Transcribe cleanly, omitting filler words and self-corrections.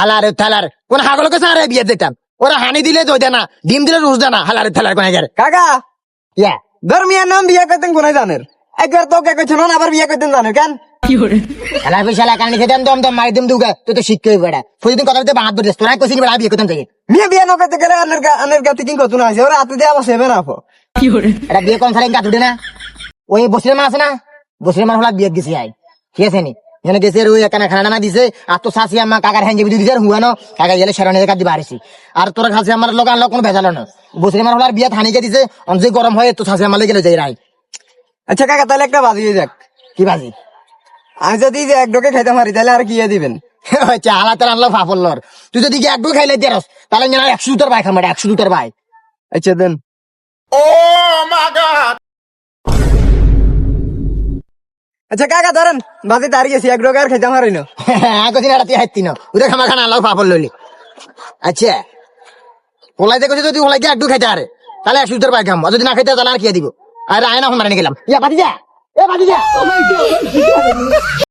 হালারে থালার কোন হাগলকে সারে বিয়ে দিতাম ওরা হানি দিলে তো দেয় না ডিম দিলে রোজ দেয় না হালারে থালার কোন গের কাকা ইয়া ধর্মিয়ার নাম বিয়ে করতেন কোনায় জানের একবার তোকে কইছ না আবার বিয়ে করতেন জানো কেন হালা বিশালা কানি খেতাম দম দম মারি দিম দুগা তুই তো শিক্ষা বেড়া প্রতিদিন কথা বলতে বাহাত বলিস তোরা কইছিস বেড়া বিয়ে করতাম থেকে বিয়ে বিয়ে না করতে গেলে আনের গাতে কি করতো না আছে ওরা হাতে দিয়ে আমার সেবে না আপো এটা বিয়ে কোন সালে কাট উঠে না ওই বসিরের মান আছে না বসিরের মান হলা বিয়ে গেছি আই ঠিক আছে নি এখানে গেছে ওই এখানে খানা না দিছে আর তো শাশি আম্মা কাকার হ্যাঁ দিদি দিছে হুয়ানো কাকা গেলে সেরানের কাটি বাড়িছি আর তোর খাসি আমার লোক আনলো কোনো ভেজাল না বসিরের মান হলার বিয়ে থানিকে দিছে অঞ্জে গরম হয়ে তো শাশি আমার গেলে যাই রাই আচ্ছা কাকা তাহলে একটা বাজিয়ে যাক কি বাজি আমি যদি এক ডোকে খাইতে পারি তাহলে আর কি দিবেন হালা তার আনলো ফাফল্লর তুই যদি একটু খাইলে দেরস তাহলে না 100 দুটার ভাই খামারে 100 দুটার ভাই আচ্ছা দেন আচ্ছা কাকা ধরেন বাজি তার গেছি এক ডোকে আর খাইতে পারি না কদিন রাতে হাইতি না ওদের খামা খানা আনলো ফাফল লইলি আচ্ছা ওলাইতে কইছে যদি ওলাইকে একটু খাইতে আরে তাহলে 100 দুটার ভাই খাম যদি না খাইতে তাহলে আর কি দিব আর আয়না মারানি গেলাম ইয়া বাদি যা এ বাদি যা